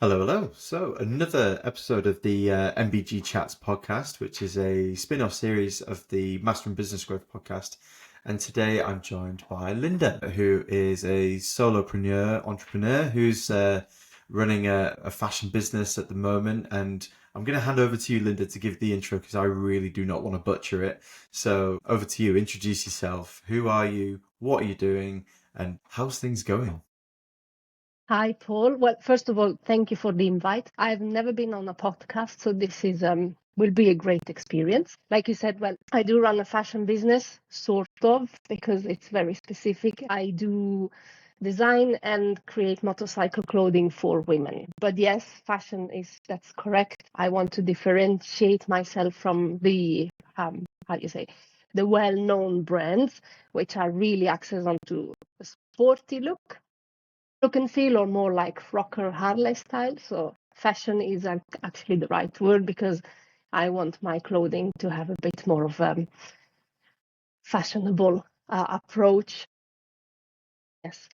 Hello, hello. So, another episode of the MBG Chats podcast, which is a spin off series of the Master and Business Growth podcast. And today I'm joined by Linda, who is a solopreneur, entrepreneur who's running a fashion business at the moment. And I'm going to hand over to you, Linda, to give the intro because I really do not want to butcher it. So, over to you. Introduce yourself. Who are you? What are you doing? And how's things going? Hi, Paul. Well, first of all, thank you for the invite. I've never been on a podcast, so this is will be a great experience. Like you said, well, I do run a fashion business, sort of, because it's very specific. I do design and create motorcycle clothing for women. But yes, that's correct. I want to differentiate myself from the how do you say, the well-known brands, which are really access onto a sporty look and feel, or more like rocker Harley style. So fashion is actually the right word, because I want my clothing to have a bit more of a fashionable approach. Yes.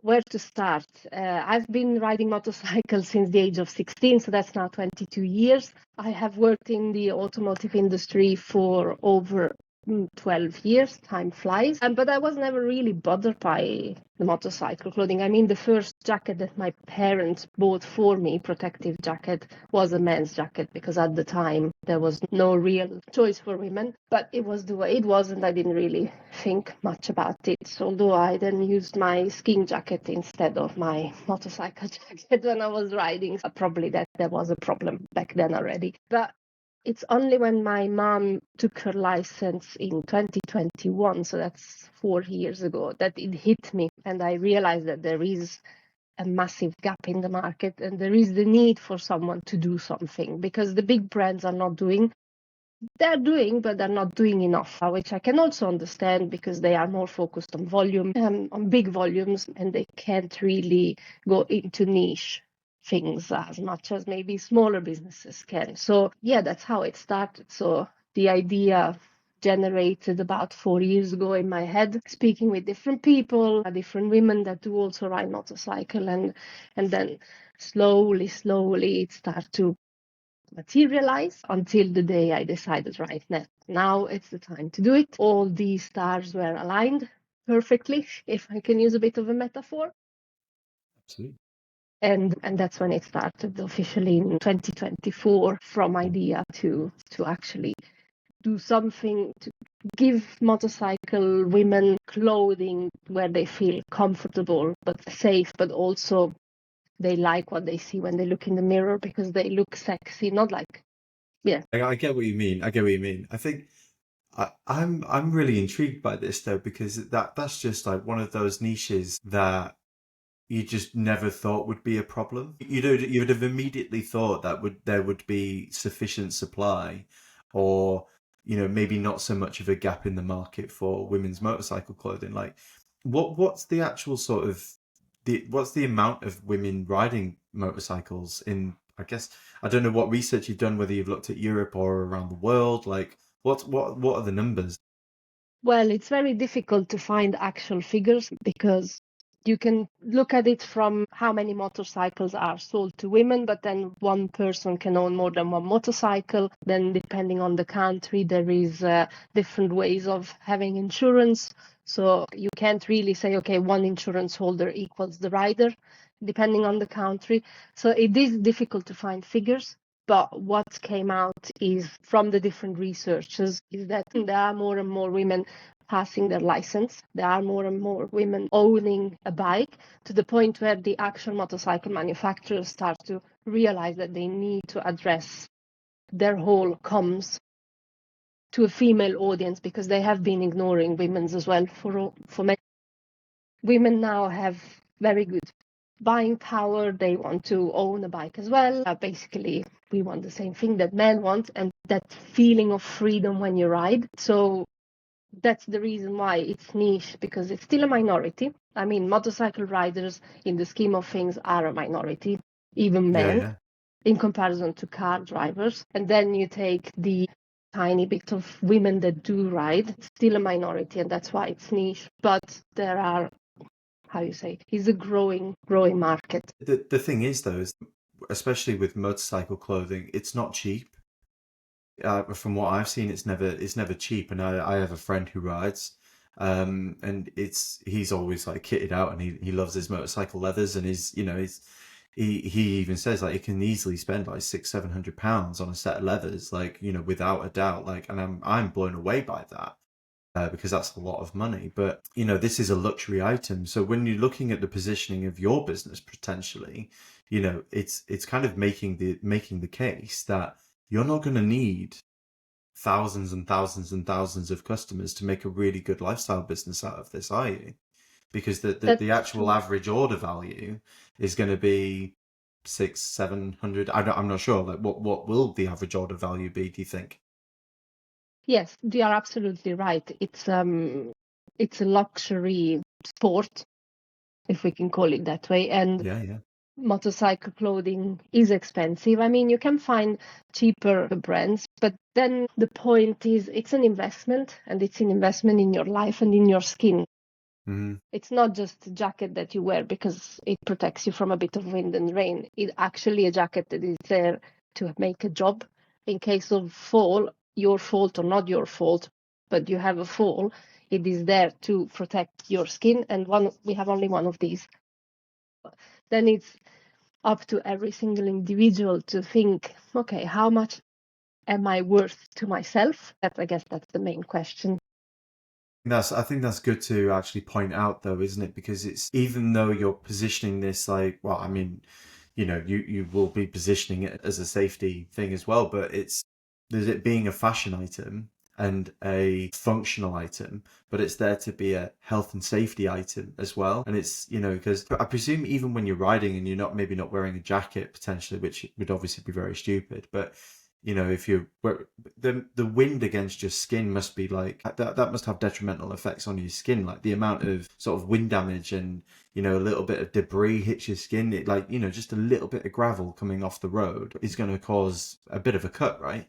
Where to start? I've been riding motorcycles since the age of 16, so that's now 22 years. I have worked in the automotive industry for over 12 years. Time flies. But I was never really bothered by the motorcycle clothing. I mean, the first jacket that my parents bought for me, protective jacket, was a men's jacket, because at the time there was no real choice for women. But it was the way it was, and I didn't really think much about it. So, although I then used my skiing jacket instead of my motorcycle jacket when I was riding, probably that there was a problem back then already. But it's only when my mom took her license in 2021, so that's 4 years ago, that it hit me, and I realized that there is a massive gap in the market, and there is the need for someone to do something, because the big brands are not doing. They're doing, but they're not doing enough, which I can also understand, because they are more focused on volume, on big volumes, and they can't really go into niche things as much as maybe smaller businesses can. So yeah, that's how it started. So the idea generated about 4 years ago in my head, speaking with different people, different women that do also ride motorcycle, and then slowly it started to materialize, until the day I decided, right, now it's the time to do it. All these stars were aligned perfectly, if I can use a bit of a metaphor. Absolutely. And that's when it started officially in 2024, from idea to actually do something to give motorcycle women clothing where they feel comfortable but safe, but also they like what they see when they look in the mirror, because they look sexy, not like, yeah. I get what you mean. I get what you mean. I think I'm really intrigued by this though, because that's just like one of those niches that you just never thought would be a problem. You'd have immediately thought that there would be sufficient supply, or maybe not so much of a gap in the market for women's motorcycle clothing. Like, what's the actual sort of what's the amount of women riding motorcycles in? I guess I don't know what research you've done, whether you've looked at Europe or around the world. Like, what are the numbers? Well, it's very difficult to find actual figures, because you can look at it from how many motorcycles are sold to women, but then one person can own more than one motorcycle. Then, depending on the country, there is different ways of having insurance. So you can't really say, okay, one insurance holder equals the rider, depending on the country. So it is difficult to find figures. But what came out is, from the different researchers, is that there are more and more women passing their license. There are more and more women owning a bike, to the point where the actual motorcycle manufacturers start to realize that they need to address their whole comms to a female audience, because they have been ignoring women's as well for many. Women now have very good buying power. They want to own a bike as well. Basically, we want the same thing that men want, and that feeling of freedom when you ride. So that's the reason why it's niche, because it's still a minority. I mean, motorcycle riders, in the scheme of things, are a minority, even Yeah, men, yeah. in comparison to car drivers. And then you take the tiny bit of women that do ride, it's still a minority, and that's why it's niche. But there are how you say, is a growing market. The thing is, though, is especially with motorcycle clothing, it's not cheap. From what I've seen, it's never cheap. And I have a friend who rides, and he's always like kitted out, and he loves his motorcycle leathers, and he even says like he can easily spend like £600-700 on a set of leathers, like without a doubt. Like, and I'm blown away by that. Because that's a lot of money. But this is a luxury item. So when you're looking at the positioning of your business potentially, it's kind of making the case that you're not going to need thousands and thousands and thousands of customers to make a really good lifestyle business out of this, are you? Because the That's actual true. average order value is going to be 600-700. I'm not sure. Like, what will the average order value be, do you think? Yes, you are absolutely right. It's a luxury sport, if we can call it that way, and Yeah, yeah. motorcycle clothing is expensive. I mean, you can find cheaper brands, but then the point is it's an investment, and it's an investment in your life and in your skin. Mm-hmm. It's not just a jacket that you wear because it protects you from a bit of wind and rain. It's actually a jacket that is there to make a job in case of fall, your fault or not your fault, but you have a fall. It is there to protect your skin, and we have only one of these. Then it's up to every single individual to think, okay, how much am I worth to myself? I guess that's the main question. I think that's good to actually point out though, isn't it? Because it's even though you're positioning this like, well, I mean, you will be positioning it as a safety thing as well, but there's it being a fashion item and a functional item, but it's there to be a health and safety item as well. And it's, because I presume even when you're riding and you're maybe not wearing a jacket potentially, which would obviously be very stupid, but if you the wind against your skin must be like that must have detrimental effects on your skin, like the amount of sort of wind damage and a little bit of debris hits your skin, it like just a little bit of gravel coming off the road is going to cause a bit of a cut, right?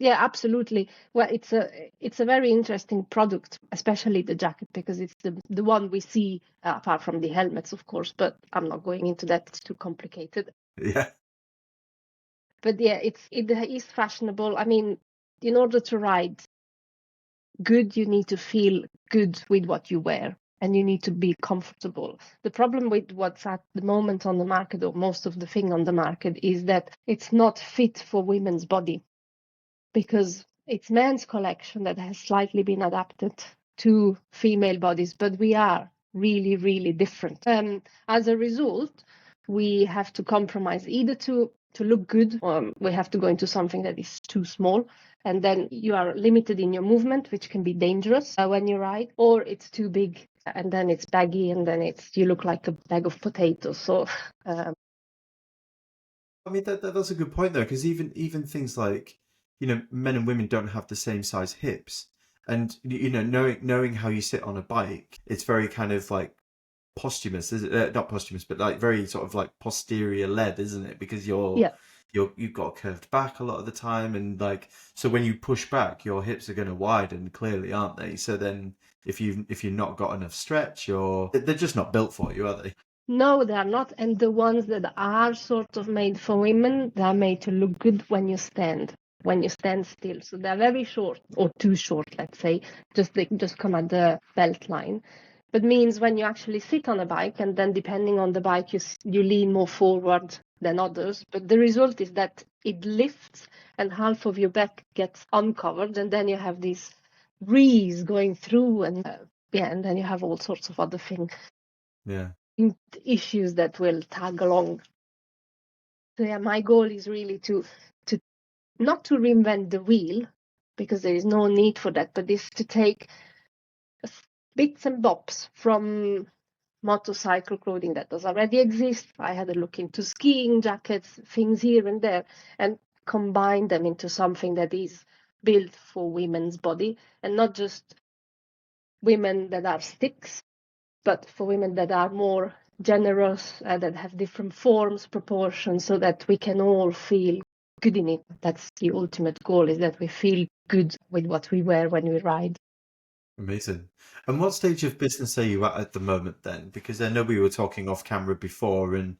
Yeah, absolutely. Well, it's a very interesting product, especially the jacket, because it's the one we see apart from the helmets, of course. But I'm not going into that; it's too complicated. Yeah. But yeah, it is fashionable. I mean, in order to ride good, you need to feel good with what you wear, and you need to be comfortable. The problem with what's at the moment on the market, or most of the thing on the market, is that it's not fit for women's body, because it's men's collection that has slightly been adapted to female bodies, but we are really, really different. As a result, we have to compromise either to look good, or we have to go into something that is too small, and then you are limited in your movement, which can be dangerous when you ride, or it's too big, and then it's baggy, and then you look like a bag of potatoes. So I mean that's a good point though, because even things like men and women don't have the same size hips, and knowing how you sit on a bike, it's very kind of like posthumous, is it? Not posthumous, but like very sort of like posterior led, isn't it? Because yeah. you've got a curved back a lot of the time, and like so when you push back, your hips are going to widen clearly, aren't they? So then if you've not got enough stretch, they're just not built for you, are they? No, they are not. And the ones that are sort of made for women, they are made to look good when you stand still. So they're very short, or too short, let's say. They just come at the belt line. But means when you actually sit on a bike, and then depending on the bike, you lean more forward than others. But the result is that it lifts, and half of your back gets uncovered, and then you have this breeze going through, and yeah, and then you have all sorts of other things, Yeah. issues that will tag along. So yeah, my goal is really to not to reinvent the wheel, because there is no need for that, but is to take bits and bobs from motorcycle clothing that does already exist. I had a look into skiing jackets, things here and there, and combine them into something that is built for women's body, and not just women that are sticks, but for women that are more generous, that have different forms, proportions, so that we can all feel good in it. That's the ultimate goal, is that we feel good with what we wear when we ride. Amazing. And what stage of business are you at the moment then? Because I know we were talking off camera before, and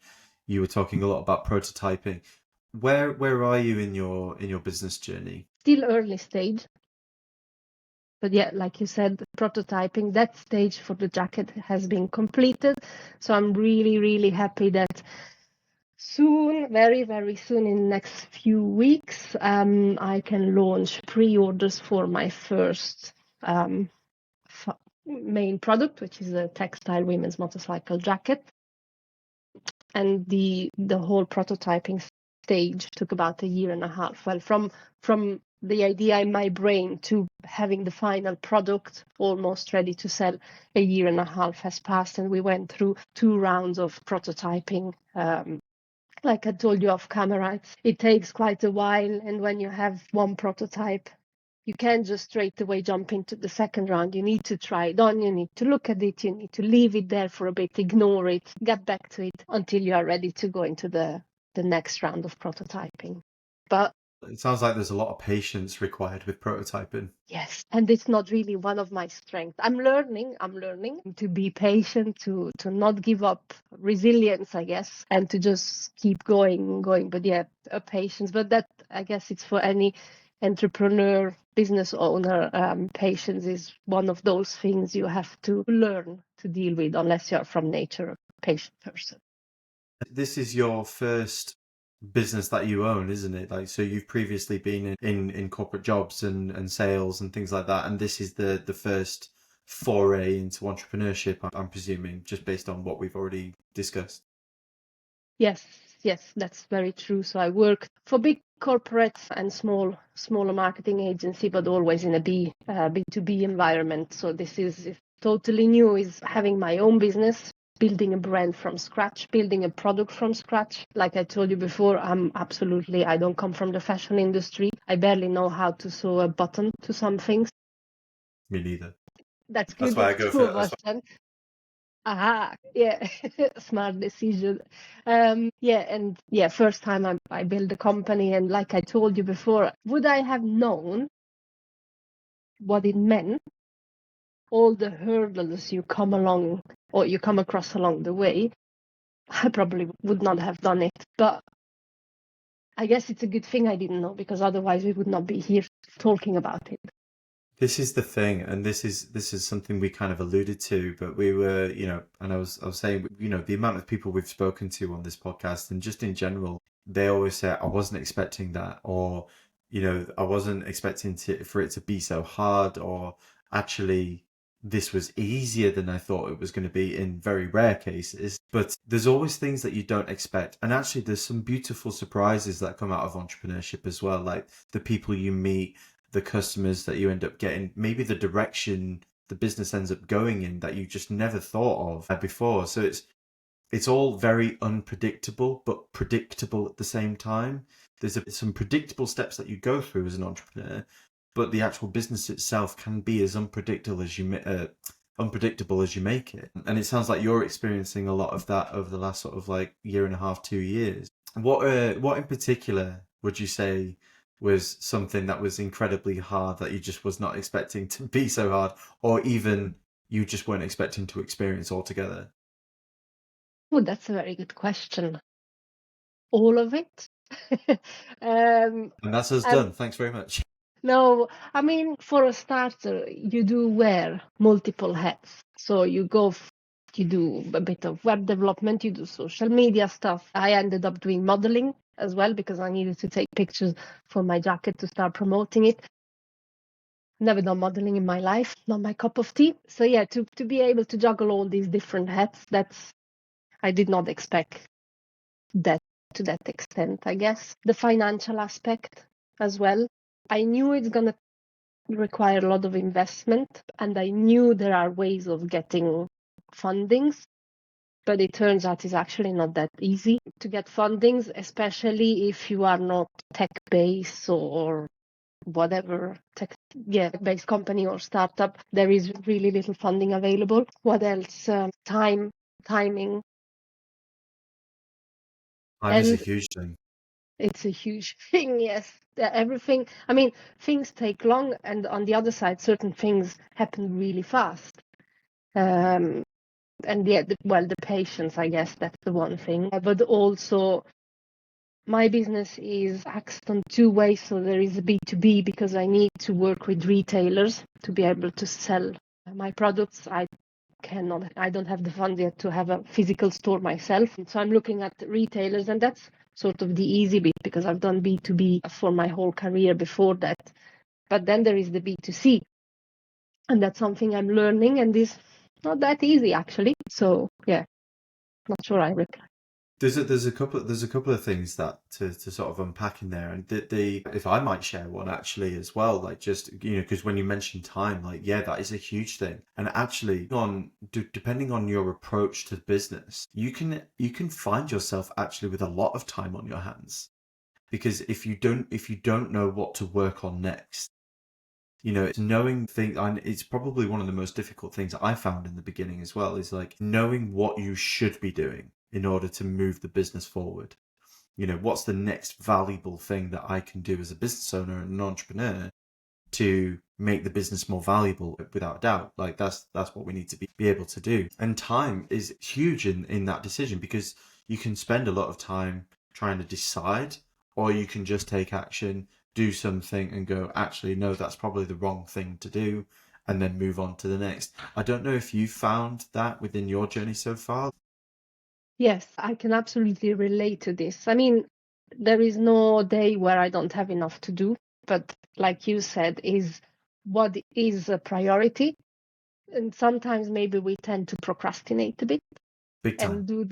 you were talking a lot about prototyping. Where are you in your business journey? Still early stage, but yeah, like you said, prototyping, that stage for the jacket has been completed. So I'm really, really happy that soon, very, very soon, in the next few weeks, I can launch pre-orders for my first main product, which is a textile women's motorcycle jacket. And the whole prototyping stage took about a year and a half. Well, from the idea in my brain to having the final product almost ready to sell, a year and a half has passed, and we went through 2 rounds of prototyping. Like I told you off camera, it takes quite a while, and when you have one prototype, you can't just straight away jump into the second round. You need to try it on, you need to look at it, you need to leave it there for a bit, ignore it, get back to it until you are ready to go into the next round of prototyping. But It sounds like there's a lot of patience required with prototyping. yes, and it's not really one of my strengths. I'm learning to be patient, to not give up, resilience, I guess, and to just keep going. But yeah, patience. But that, I guess, it's for any entrepreneur, business owner. Patience is one of those things you have to learn to deal with, unless you're from nature a patient person. This is your first business that you own, isn't it? Like, so you've previously been in corporate jobs and sales and things like that, and this is the first foray into entrepreneurship, I'm presuming, just based on what we've already discussed. Yes, yes, that's very true. So I work for big corporates and smaller marketing agency, but always in a B2B environment. So this is totally new, is having my own business, building a brand from scratch, building a product from scratch. Like I told you before, I don't come from the fashion industry. I barely know how to sew a button to some things. Me neither. That's That's good. why I There's go two for of that's us then. Aha, yeah, smart decision. Yeah, and yeah, first time I built a company, and like I told you before, would I have known what it meant, all the hurdles you come along or you come across along the way, I probably would not have done it. But I guess it's a good thing I didn't know, because otherwise we would not be here talking about it. This is the thing, and this is something we kind of alluded to, but we were, and I was saying, the amount of people we've spoken to on this podcast, and just in general, they always say, I wasn't expecting that, or I wasn't expecting for it to be so hard, or actually this was easier than I thought it was going to be in very rare cases. But there's always things that you don't expect, and actually there's some beautiful surprises that come out of entrepreneurship as well, like the people you meet, the customers that you end up getting, maybe the direction the business ends up going in that you just never thought of before. So it's all very unpredictable, but predictable at the same time. There's some predictable steps that you go through as an entrepreneur, but the actual business itself can be as unpredictable as you make it. And it sounds like you're experiencing a lot of that over the last sort of like year and a half, 2 years. What in particular would you say was something that was incredibly hard that you just was not expecting to be so hard, or even you just weren't expecting to experience altogether? Oh, that's a very good question. All of it. um, And that's us and done. Thanks very much. No, I mean, for a starter, you do wear multiple hats. So you do a bit of web development, you do social media stuff. I ended up doing modeling as well, because I needed to take pictures for my jacket to start promoting it. Never done modeling in my life, not my cup of tea. So yeah, to be able to juggle all these different hats, I did not expect that to that extent, I guess. The financial aspect as well. I knew it's gonna require a lot of investment, and I knew there are ways of getting fundings, but it turns out it's actually not that easy to get fundings, especially if you are not tech-based or whatever tech-based company or startup. There is really little funding available. What else? Timing, Time is a and huge thing. It's a huge thing, yes. Everything, I mean, things take long, and on the other side, certain things happen really fast. And well, the patience, I guess that's the one thing. But also, my business is axed on two ways. So there is a B2B because I need to work with retailers to be able to sell my products. I don't have the funds yet to have a physical store myself. So I'm looking at retailers, and that's sort of the easy bit because I've done B2B for my whole career before that. But then there is the B2C, and that's something I'm learning, and is not that easy actually. So yeah, not sure I reply. There's a couple of things that to sort of unpack in there, and the if I might share one actually as well, like just because when you mention time, like yeah, that is a huge thing, and actually depending on your approach to business, you can find yourself actually with a lot of time on your hands, because if you don't know what to work on next, it's knowing things, and it's probably one of the most difficult things I found in the beginning as well, is like knowing what you should be doing in order to move the business forward. What's the next valuable thing that I can do as a business owner and an entrepreneur to make the business more valuable? Without doubt, like that's what we need to be able to do. And time is huge in that decision, because you can spend a lot of time trying to decide, or you can just take action, do something and go, actually no, that's probably the wrong thing to do, and then move on to the next. I don't know if you found that within your journey so far. Yes, I can absolutely relate to this. I mean, there is no day where I don't have enough to do, but like you said, is what is a priority. And sometimes maybe we tend to procrastinate a bit Big time. and do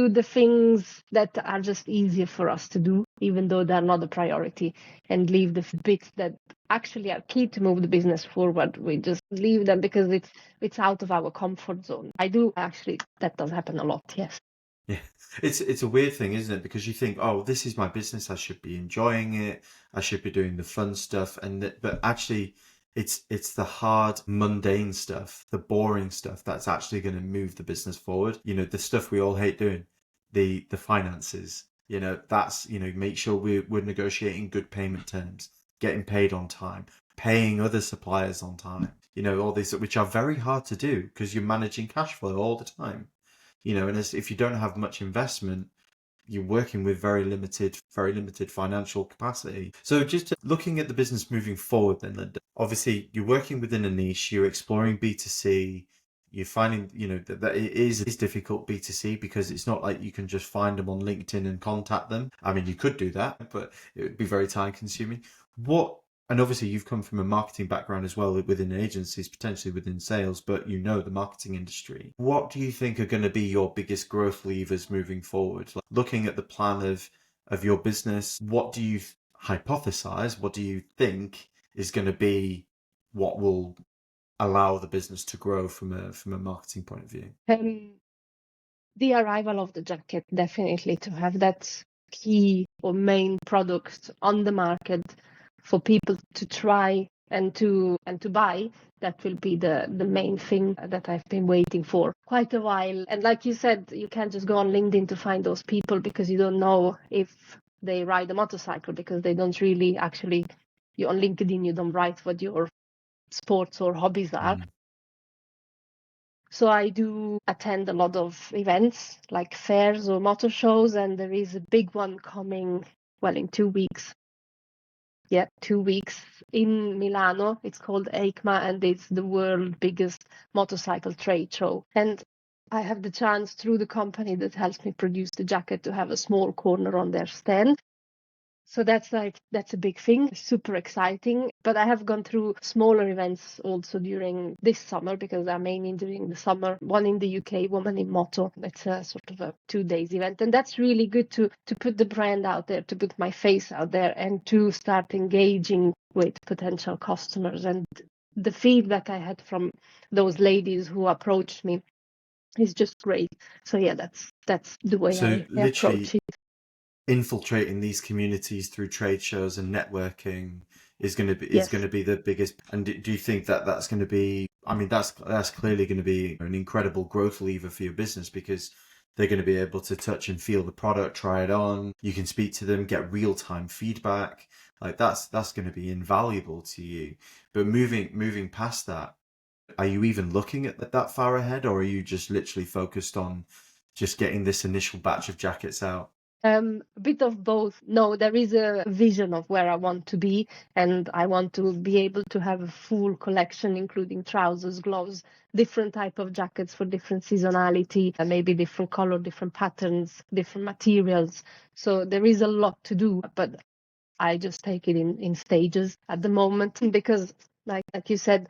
the things that are just easier for us to do, even though they're not a priority, and leave the bits that actually are key to move the business forward. We just leave them because it's out of our comfort zone. I do actually, that does happen a lot, yes. Yeah, it's a weird thing, isn't it? Because you think, oh, this is my business. I should be enjoying it. I should be doing the fun stuff, but actually, it's the hard, mundane stuff, the boring stuff that's actually going to move the business forward. The stuff we all hate doing, the finances. That's make sure we're negotiating good payment terms, getting paid on time, paying other suppliers on time. All these, which are very hard to do because you're managing cash flow all the time. And if you don't have much investment, you're working with very limited financial capacity. So just looking at the business moving forward then, Linda, obviously you're working within a niche, you're exploring B2C, you're finding, that it is difficult B2C, because it's not like you can just find them on LinkedIn and contact them. I mean, you could do that, but it would be very time consuming. And obviously you've come from a marketing background as well, within agencies, potentially within sales, but the marketing industry. What do you think are going to be your biggest growth levers moving forward? Like, looking at the plan of your business, what do you hypothesize? What do you think is going to be what will allow the business to grow from a marketing point of view? The arrival of the jacket, definitely, to have that key or main product on the market for people to try and to buy. That will be the main thing that I've been waiting for quite a while. And like you said, you can't just go on LinkedIn to find those people, because you don't know if they ride a motorcycle, because they don't really actually, you on LinkedIn, you don't write what your sports or hobbies are. Mm. So I do attend a lot of events like fairs or motor shows, and there is a big one coming, well, in 2 weeks. Yeah, 2 weeks in Milano. It's called EICMA, and it's the world's biggest motorcycle trade show. And I have the chance, through the company that helps me produce the jacket, to have a small corner on their stand. So that's a big thing, super exciting. But I have gone through smaller events also during this summer, because they're mainly during the summer. One in the UK, Woman in Moto. It's a sort of a 2 days event. And that's really good to put the brand out there, to put my face out there, and to start engaging with potential customers. And the feedback I had from those ladies who approached me is just great. So yeah, that's the way So I approach literally it. infiltrating these communities through trade shows and networking is going Yes. to be the biggest. And do you think that that's going to be? I mean, that's clearly going to be an incredible growth lever for your business, because They're going to be able to touch and feel the product, try it on. You can speak to them, get real-time feedback. Like that's going to be invaluable to you. But moving past that, are you even looking at that far ahead, or are you just literally focused on just getting this initial batch of jackets out? A bit of both. No, there is a vision of where I want to be, and I want to be able to have a full collection, including trousers, gloves, different type of jackets for different seasonality, and maybe different color, different patterns, different materials. So there is a lot to do, but I just take it in stages at the moment because, like you said,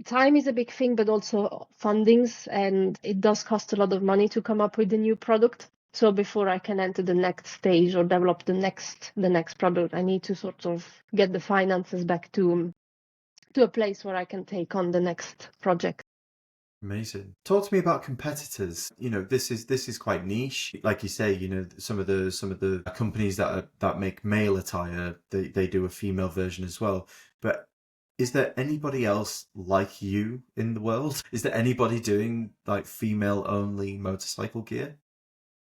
time is a big thing, but also fundings, and it does cost a lot of money to come up with a new product. So before I can enter the next stage or develop the next product, I need to sort of get the finances back to a place where I can take on the next project. Amazing. Talk to me about competitors. This is quite niche. Like you say, some of the companies that make male attire, they do a female version as well. But is there anybody else like you in the world? Is there anybody doing like female only motorcycle gear?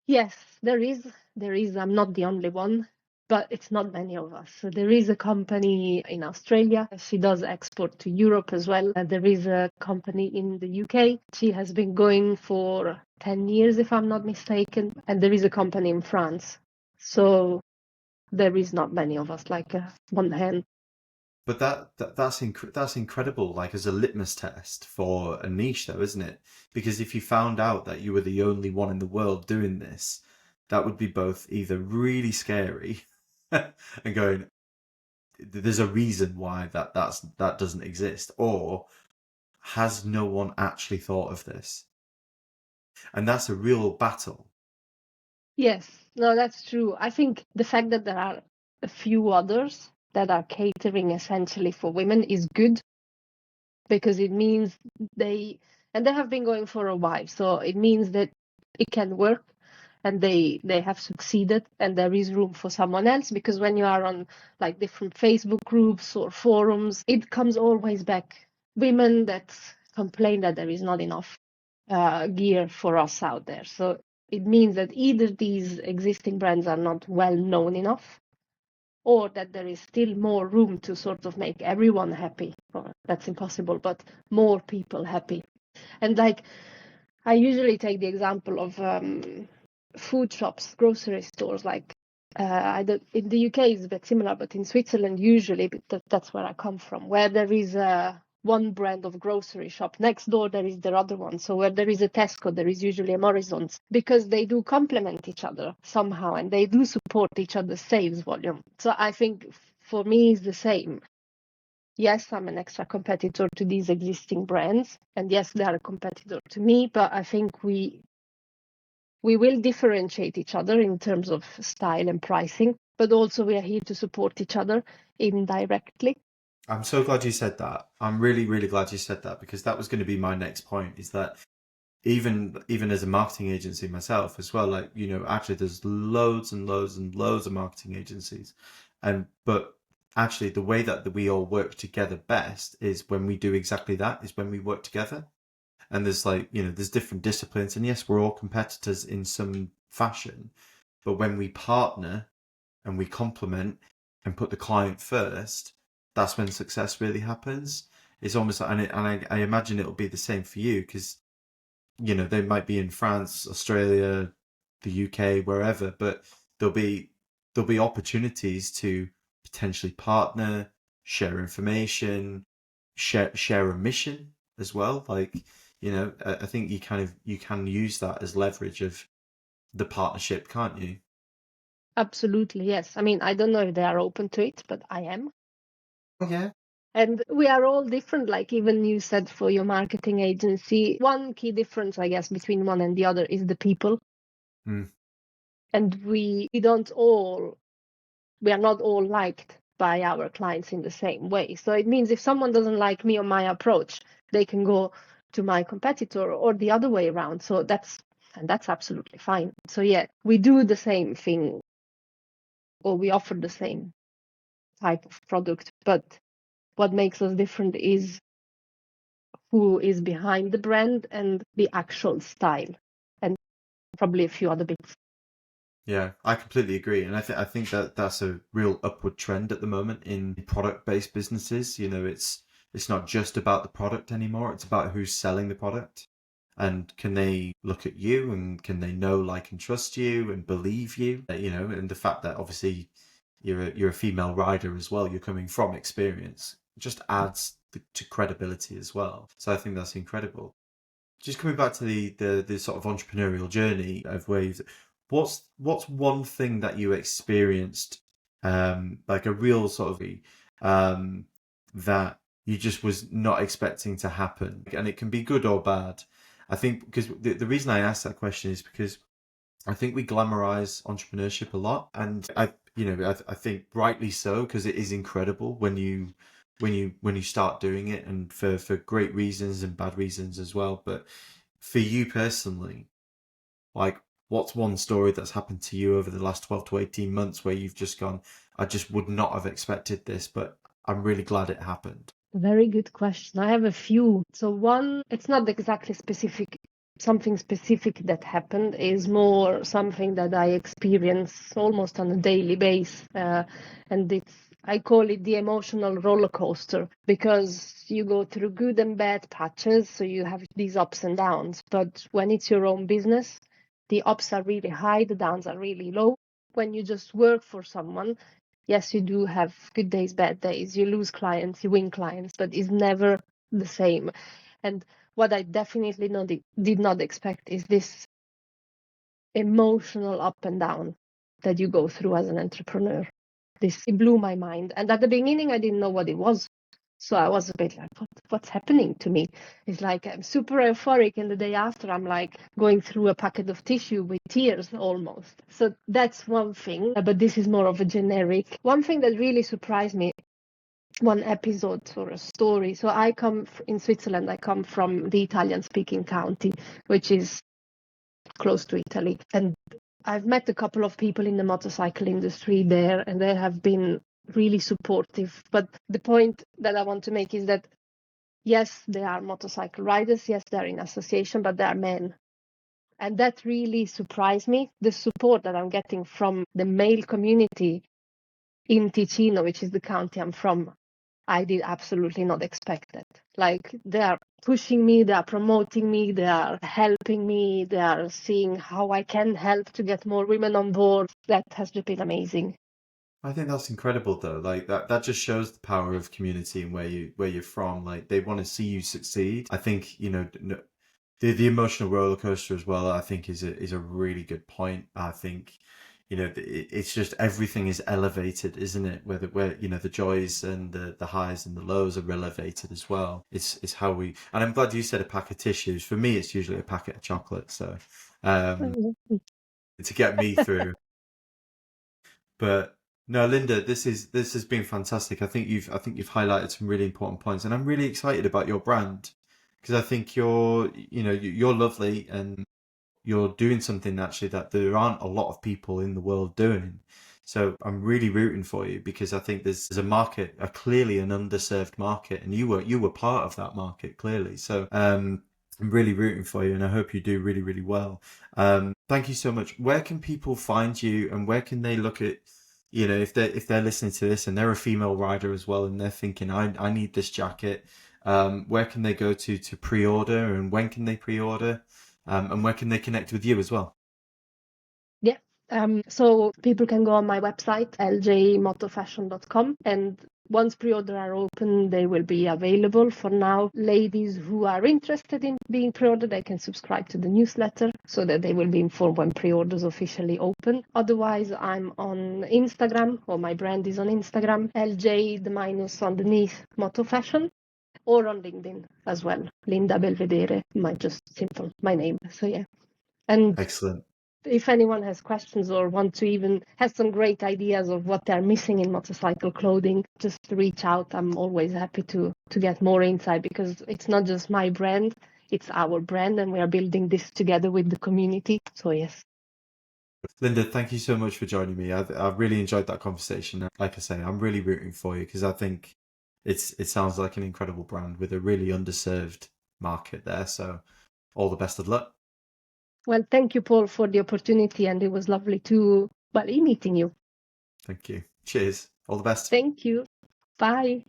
Yes, there is. There is. I'm not the only one, but it's not many of us. So there is a company in Australia. She does export to Europe as well. There is a company in the UK. She has been going for 10 years, if I'm not mistaken. And there is a company in France. So there is not many of us, like one hand. But that's incredible, like as a litmus test for a niche, though, isn't it? Because if you found out that you were the only one in the world doing this, that would be both either really scary and going, there's a reason why that doesn't exist, or has no one actually thought of this? And that's a real battle. Yes, no, that's true. I think the fact that there are a few others that are catering essentially for women is good because it means they have been going for a while, so it means that it can work and they have succeeded and there is room for someone else, because when you are on like different Facebook groups or forums, it comes always back women that complain that there is not enough gear for us out there. So it means that either these existing brands are not well known enough, or that there is still more room to sort of make everyone happy. Or that's impossible, but more people happy. And like, I usually take the example of food shops, grocery stores. Like, in the UK it's a bit similar, but in Switzerland usually, that's where I come from, where there is one brand of grocery shop. Next door there is the other one. So where there is a Tesco, there is usually a Morrison's, because they do complement each other somehow and they do support each other's sales volume. So I think for me it's the same. Yes, I'm an extra competitor to these existing brands, and yes, they are a competitor to me, but I think we will differentiate each other in terms of style and pricing, but also we are here to support each other indirectly. I'm so glad you said that. I'm really, really glad you said that, because that was going to be my next point, is that even as a marketing agency myself as well, like, actually there's loads and loads and loads of marketing agencies. But actually the way that we all work together best is when we do exactly that, is when we work together. And there's like, there's different disciplines, and yes, we're all competitors in some fashion, but when we partner and we complement and put the client first, that's when success really happens. It's almost like, I imagine it'll be the same for you, because they might be in France, Australia, the UK, wherever, but there'll be opportunities to potentially partner, share information, share a mission as well. Like, I think you can use that as leverage of the partnership, can't you? Absolutely, yes. I mean, I don't know if they are open to it, but I am. Oh, yeah. And we are all different, like even you said for your marketing agency. One key difference, I guess, between one and the other is the people. Mm. And we are not all liked by our clients in the same way. So it means if someone doesn't like me or my approach, they can go to my competitor or the other way around. So that's absolutely fine. So yeah, we do the same thing, or we offer the same type of product, but what makes us different is who is behind the brand and the actual style. And probably a few other bits. Yeah, I completely agree, and I think that that's a real upward trend at the moment in product-based businesses. It's not just about the product anymore; it's about who's selling the product, and can they look at you, and can they know, like, and trust you, and believe you. And the fact that obviously you're a female rider as well, you're coming from experience, just adds to credibility as well. So I think that's incredible. Just coming back to the sort of entrepreneurial journey of waves, what's one thing that you experienced, like a real sort of that you just was not expecting to happen, and it can be good or bad. I think because the reason I asked that question is because I think we glamorize entrepreneurship a lot, and I think rightly so, because it is incredible when you start doing it, and for great reasons and bad reasons as well. But for you personally, like, what's one story that's happened to you over the last 12 to 18 months where you've just gone, I just would not have expected this, but I'm really glad it happened? Very good question. I have a few. So one, it's not exactly something specific that happened, is more something that I experience almost on a daily basis. And I call it the emotional roller coaster, because you go through good and bad patches. So you have these ups and downs. But when it's your own business, the ups are really high, the downs are really low. When you just work for someone, yes, you do have good days, bad days. You lose clients, you win clients, but it's never the same. And what I definitely did not expect is this emotional up and down that you go through as an entrepreneur. It blew my mind. And at the beginning, I didn't know what it was. So I was a bit like, what's happening to me? It's like I'm super euphoric, and the day after, I'm like going through a packet of tissue with tears almost. So that's one thing, but this is more of a generic. One thing that really surprised me, one episode or a story. So in Switzerland, I come from the Italian-speaking county, which is close to Italy. And I've met a couple of people in the motorcycle industry there, and they have been really supportive. But the point that I want to make is that, yes, they are motorcycle riders, yes, they're in association, but they are men. And that really surprised me, the support that I'm getting from the male community in Ticino, which is the county I'm from. I did absolutely not expect that. Like, they are pushing me, they are promoting me, they are helping me, they are seeing how I can help to get more women on board. That has just been amazing. I think that's incredible, though. Like, that just shows the power of community and where you're from. Like, they want to see you succeed. I think, the emotional roller coaster as well, I think, is a really good point. I think, it's just everything is elevated, isn't it? Where the joys and the highs and the lows are elevated as well. It's how and I'm glad you said a pack of tissues. For me, it's usually a packet of chocolate. So, to get me through. But no, Linda, this has been fantastic. I think you've highlighted some really important points, and I'm really excited about your brand, because I think you're lovely, and you're doing something actually that there aren't a lot of people in the world doing. So I'm really rooting for you, because I think there's a market, clearly an underserved market, and you were part of that market, clearly. So I'm really rooting for you, and I hope you do really, really well. Thank you so much. Where can people find you, and where can they look at, if they're listening to this and they're a female rider as well, and they're thinking, I need this jacket. Where can they go to pre-order, and when can they pre-order? And where can they connect with you as well? Yeah. So people can go on my website, ljmotofashion.com, and once pre-order are open, they will be available. For now, ladies who are interested in being pre-ordered, they can subscribe to the newsletter so that they will be informed when pre-orders officially open. Otherwise, I'm on Instagram, or my brand is on Instagram, LJ the minus underneath Moto Fashion, or on LinkedIn as well, Linda Belvedere, my name. So yeah. And Excellent. if anyone has questions or want to even have some great ideas of what they're missing in motorcycle clothing, just reach out. I'm always happy to get more insight, because it's not just my brand, it's our brand, and we are building this together with the community. So yes. Linda, thank you so much for joining me. I've really enjoyed that conversation. Like I say, I'm really rooting for you, because I think it sounds like an incredible brand with a really underserved market there. So all the best of luck. Well, thank you, Paul, for the opportunity, and it was lovely to, meeting you. Thank you. Cheers. All the best. Thank you. Bye.